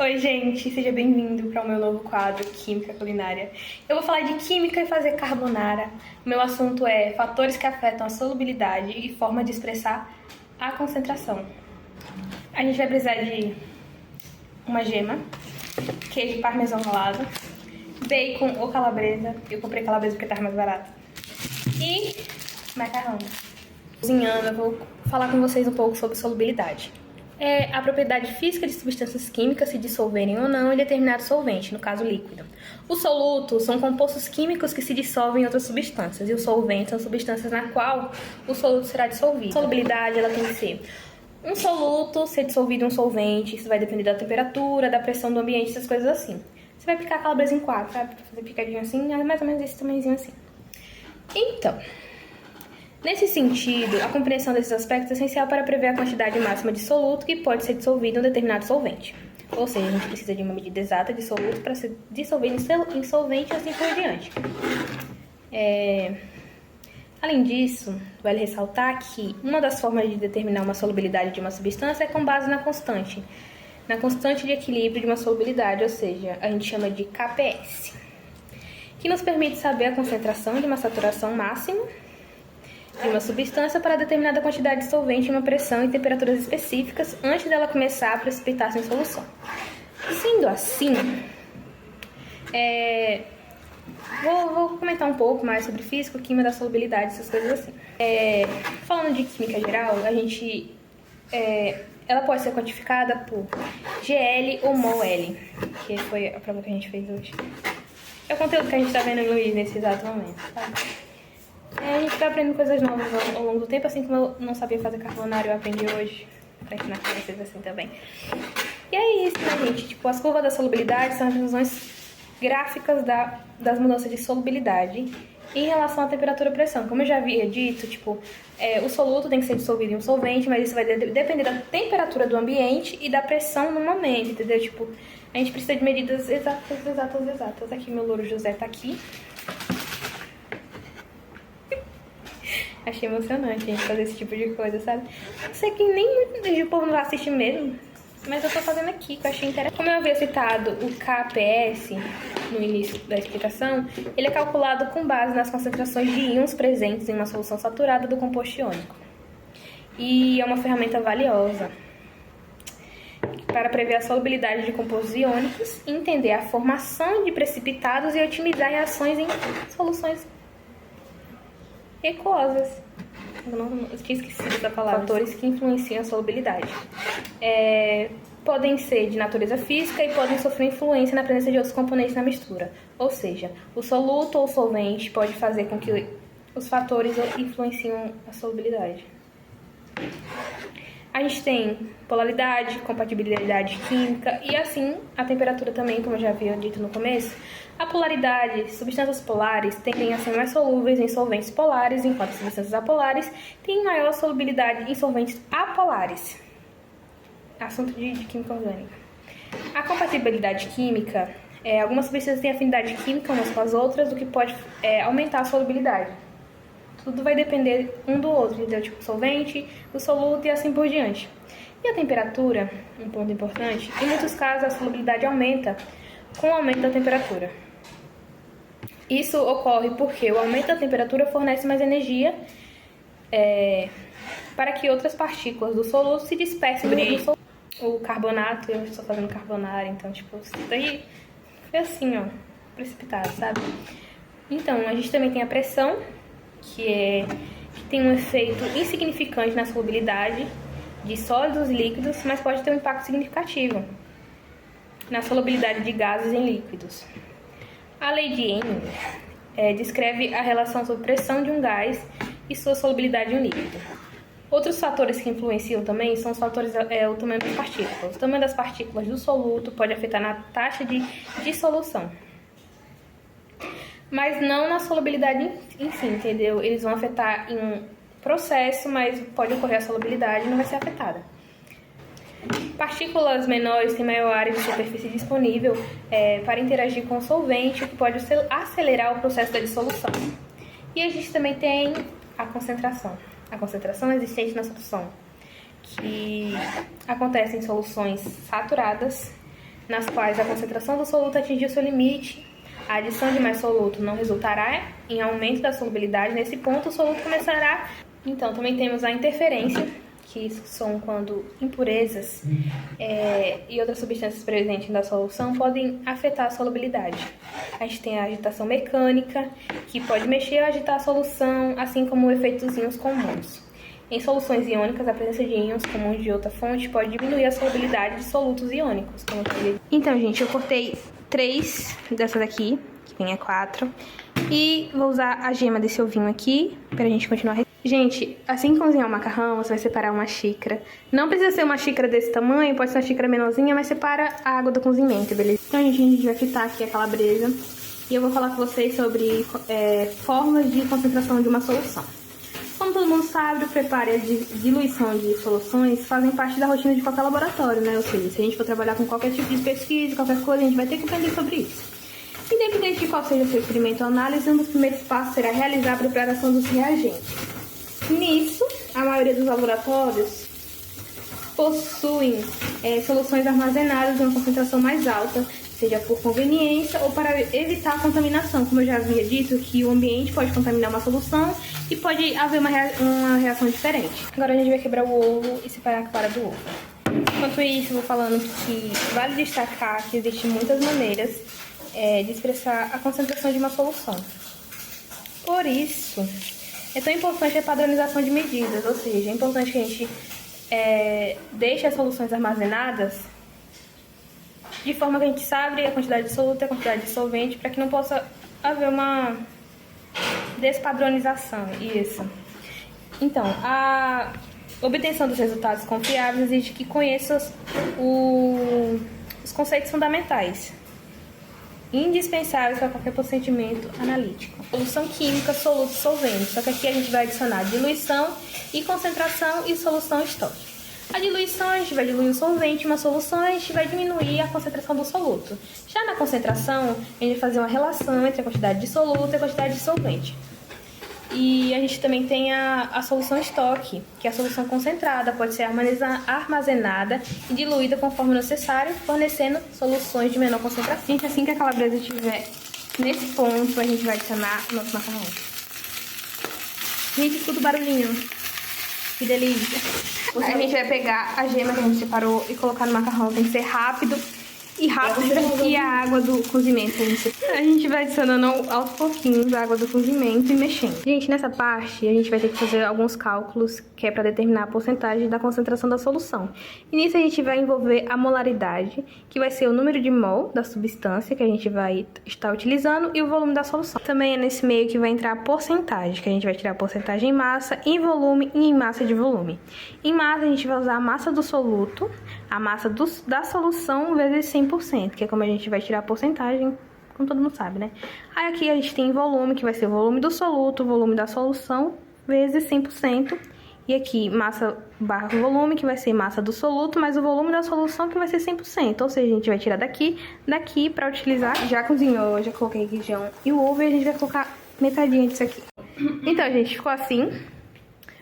Oi gente, seja bem-vindo para o meu novo quadro Química Culinária. Eu vou falar de química e fazer carbonara. O meu assunto é fatores que afetam a solubilidade e forma de expressar a concentração. A gente vai precisar de uma gema, queijo parmesão ralado, bacon ou calabresa. Eu comprei calabresa porque estava mais barato. E macarrão. Cozinhando, eu vou falar com vocês um pouco sobre solubilidade. É a propriedade física de substâncias químicas se dissolverem ou não em determinado solvente, no caso líquido. Os solutos são compostos químicos que se dissolvem em outras substâncias, e os solventes são substâncias na qual o soluto será dissolvido. A solubilidade ela tem que ser um soluto ser dissolvido em um solvente, isso vai depender da temperatura, da pressão do ambiente, essas coisas assim. Você vai picar a calabresa em quatro, sabe? Pra fazer picadinho assim, é mais ou menos esse tamanhozinho assim. Então, nesse sentido, a compreensão desses aspectos é essencial para prever a quantidade máxima de soluto que pode ser dissolvido em um determinado solvente. Ou seja, a gente precisa de uma medida exata de soluto para ser dissolvido em solvente e assim por diante. Além disso, vale ressaltar que uma das formas de determinar uma solubilidade de uma substância é com base na constante de equilíbrio de uma solubilidade, ou seja, a gente chama de KPS, que nos permite saber a concentração de uma saturação máxima de uma substância para determinada quantidade de solvente em uma pressão e temperaturas específicas antes dela começar a precipitar-se em solução. Sendo assim, vou comentar um pouco mais sobre física, química da solubilidade, essas coisas assim. Falando de química geral, ela pode ser quantificada por GL ou mol-L, que foi a prova que a gente fez hoje. É o conteúdo que a gente está vendo nesse exato momento, tá? A gente vai aprendendo coisas novas ao longo do tempo, assim como eu não sabia fazer carbonara, eu aprendi hoje pra ensinar pra vocês assim também. E é isso, né, gente? Tipo, as curvas da solubilidade são as divisões gráficas das mudanças de solubilidade em relação à temperatura e pressão. Como eu já havia dito, tipo, o soluto tem que ser dissolvido em um solvente, mas isso vai depender da temperatura do ambiente e da pressão no momento, entendeu? Tipo, a gente precisa de medidas exatas. Aqui, meu louro José tá aqui. Achei emocionante a gente fazer esse tipo de coisa, sabe? Eu sei que nem muito o povo não assiste mesmo, mas eu tô fazendo aqui, que eu achei interessante. Como eu havia citado o KPS no início da explicação, ele é calculado com base nas concentrações de íons presentes em uma solução saturada do composto iônico. E é uma ferramenta valiosa para prever a solubilidade de compostos iônicos, entender a formação de precipitados e otimizar reações em soluções aquosas. Eu tinha esquecido essa palavra. Fatores que influenciam a solubilidade. Podem ser de natureza física e podem sofrer influência na presença de outros componentes na mistura. Ou seja, o soluto ou solvente pode fazer com que os fatores influenciem a solubilidade. A gente tem polaridade, compatibilidade química e assim a temperatura também, como eu já havia dito no começo. A polaridade, substâncias polares tendem a ser mais solúveis em solventes polares, enquanto substâncias apolares têm maior solubilidade em solventes apolares. Assunto de química orgânica. A compatibilidade química, algumas substâncias têm afinidade química umas com as outras, o que pode aumentar a solubilidade. Tudo vai depender um do outro, entendeu? Tipo, solvente, o soluto e assim por diante. E a temperatura, um ponto importante, em muitos casos a solubilidade aumenta com o aumento da temperatura. Isso ocorre porque o aumento da temperatura fornece mais energia para que outras partículas do soluto se dispersem do soluto. O carbonato, eu estou fazendo carbonara, então, tipo, isso daí foi assim, ó, precipitado, sabe? Então, a gente também tem a pressão, que tem um efeito insignificante na solubilidade de sólidos e líquidos, mas pode ter um impacto significativo na solubilidade de gases em líquidos. A lei de Henle descreve a relação sobre pressão de um gás e sua solubilidade em um líquido. Outros fatores que influenciam também são os fatores o tamanho das partículas. O tamanho das partículas do soluto pode afetar na taxa de dissolução, mas não na solubilidade em si, entendeu? Eles vão afetar em um processo, mas pode ocorrer a solubilidade e não vai ser afetada. Partículas menores têm maior área de superfície disponível para interagir com o solvente, o que pode acelerar o processo da dissolução. E a gente também tem a concentração. A concentração existente na solução, que acontece em soluções saturadas nas quais a concentração do soluto atingiu seu limite, a adição de mais soluto não resultará em aumento da solubilidade. Nesse ponto, o soluto começará. Então, também temos a interferência, que são quando impurezas e outras substâncias presentes na solução podem afetar a solubilidade. A gente tem a agitação mecânica, que pode mexer ou agitar a solução, assim como efeitos íons comuns. Em soluções iônicas, a presença de íons comuns de outra fonte pode diminuir a solubilidade de solutos iônicos. Então, gente, eu cortei 3 dessas aqui, que vem 4, e vou usar a gema desse ovinho aqui pra gente continuar. Gente, assim que cozinhar o macarrão, você vai separar uma xícara. Não precisa ser uma xícara desse tamanho, pode ser uma xícara menorzinha, mas separa a água do cozimento, beleza? Então, gente, a gente vai fritar aqui a calabresa e eu vou falar com vocês sobre formas de concentração de uma solução. Como todo mundo sabe, o preparo e a diluição de soluções fazem parte da rotina de qualquer laboratório, né? Ou seja, se a gente for trabalhar com qualquer tipo de pesquisa, qualquer coisa, a gente vai ter que aprender sobre isso. Independente de qual seja o seu experimento ou análise, um dos primeiros passos será realizar a preparação dos reagentes. Nisso, a maioria dos laboratórios possuem soluções armazenadas em uma concentração mais alta, seja por conveniência ou para evitar a contaminação. Como eu já havia dito, que o ambiente pode contaminar uma solução e pode haver uma reação diferente. Agora a gente vai quebrar o ovo e separar a clara do ovo. Enquanto isso, eu vou falando que vale destacar que existem muitas maneiras de expressar a concentração de uma solução. Por isso, é tão importante a padronização de medidas, ou seja, é importante que a gente deixe as soluções armazenadas de forma que a gente sabe a quantidade de soluto e a quantidade de solvente, para que não possa haver uma despadronização. Isso. Então, a obtenção dos resultados confiáveis exige que conheça os conceitos fundamentais, indispensáveis para qualquer procedimento analítico. Solução química, soluto e solvente. Só que aqui a gente vai adicionar diluição e concentração e solução estoque. A diluição, a gente vai diluir o solvente, uma solução, a gente vai diminuir a concentração do soluto. Já na concentração, a gente vai fazer uma relação entre a quantidade de soluto e a quantidade de solvente. E a gente também tem a solução estoque, que é a solução concentrada, pode ser armazenada e diluída conforme necessário, fornecendo soluções de menor concentração. Gente, assim que a calabresa estiver nesse ponto, a gente vai adicionar o nosso macarrão. Gente, escuta o barulhinho. Que delícia. A gente vai pegar a gema que a gente separou e colocar no macarrão. Tem que ser rápido e a água do cozimento. A gente vai adicionando aos pouquinhos a água do cozimento e mexendo. Gente, nessa parte a gente vai ter que fazer alguns cálculos que é para determinar a porcentagem da concentração da solução. E nisso a gente vai envolver a molaridade, que vai ser o número de mol da substância que a gente vai estar utilizando e o volume da solução. Também é nesse meio que vai entrar a porcentagem, que a gente vai tirar a porcentagem em massa, em volume e em massa de volume. Em massa a gente vai usar a massa do soluto, a massa da solução vezes 100%, que é como a gente vai tirar a porcentagem, como todo mundo sabe, né? Aí aqui a gente tem volume, que vai ser o volume do soluto, o volume da solução, vezes 100%. E aqui, massa barra volume, que vai ser massa do soluto, mais o volume da solução, que vai ser 100%. Ou seja, a gente vai tirar daqui pra utilizar. Já cozinhou, já coloquei requeijão e o ovo, e a gente vai colocar metadinha disso aqui. Então, gente, ficou assim.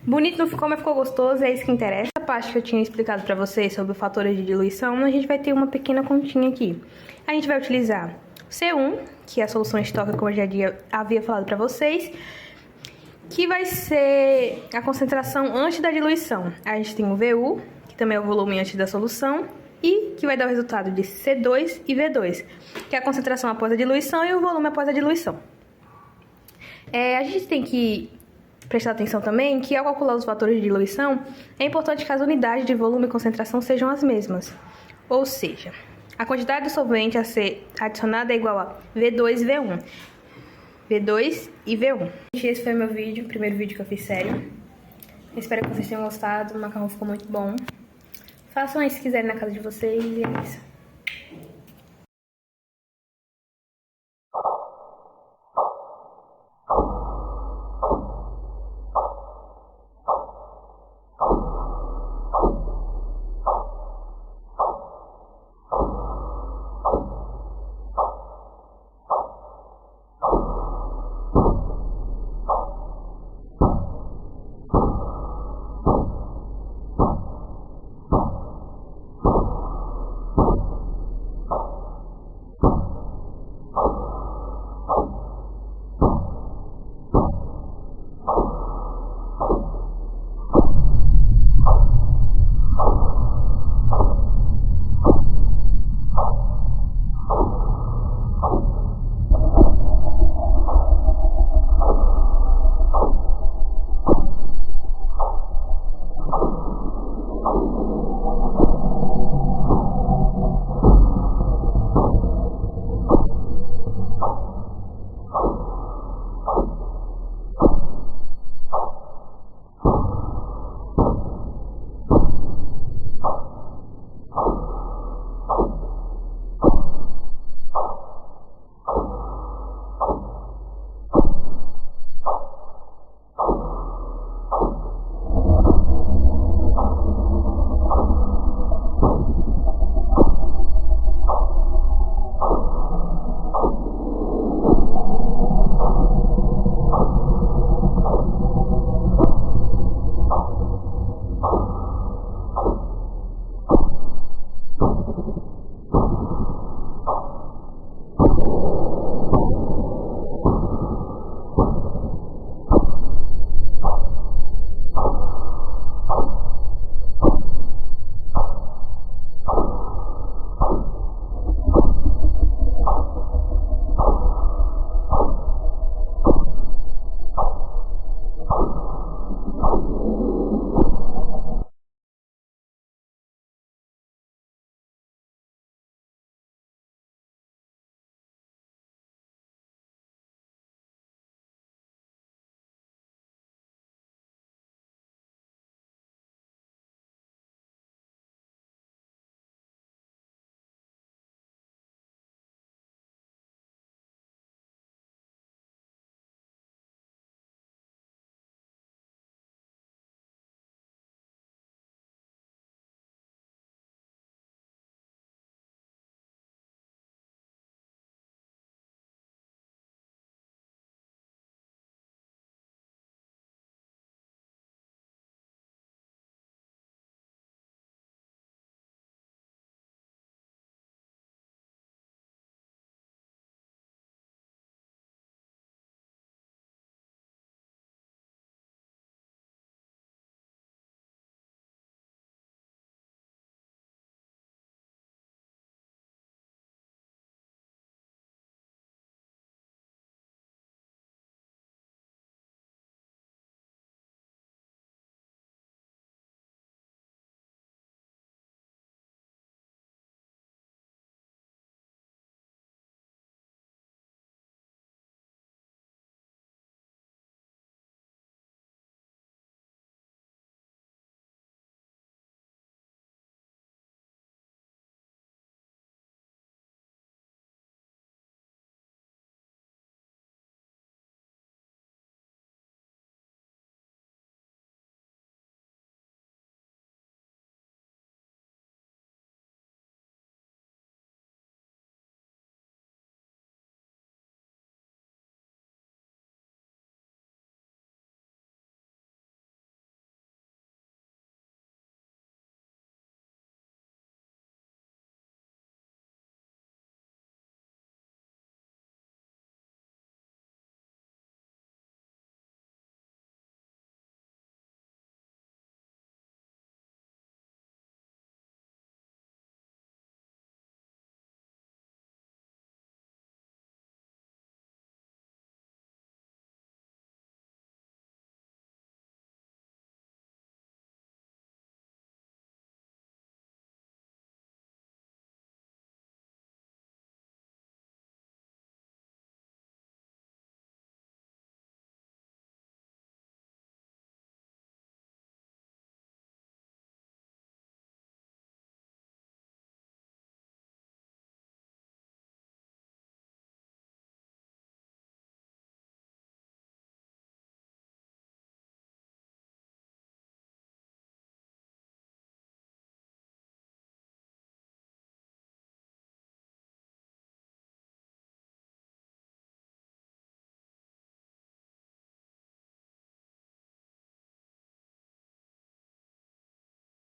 Bonito não ficou, mas ficou gostoso, é isso que interessa. A parte que eu tinha explicado pra vocês sobre os fatores de diluição, a gente vai ter uma pequena continha aqui. A gente vai utilizar C1, que é a solução estoque, como eu já havia falado pra vocês, que vai ser a concentração antes da diluição. A gente tem o VU, que também é o volume antes da solução, e que vai dar o resultado de C2 e V2, que é a concentração após a diluição e o volume após a diluição. A gente tem que prestar atenção também que, ao calcular os fatores de diluição, é importante que as unidades de volume e concentração sejam as mesmas. Ou seja, a quantidade do solvente a ser adicionada é igual a V2 e V1. V2 e V1. Esse foi meu vídeo, o primeiro vídeo que eu fiz sério. Espero que vocês tenham gostado, o macarrão ficou muito bom. Façam aí se quiserem na casa de vocês e é isso.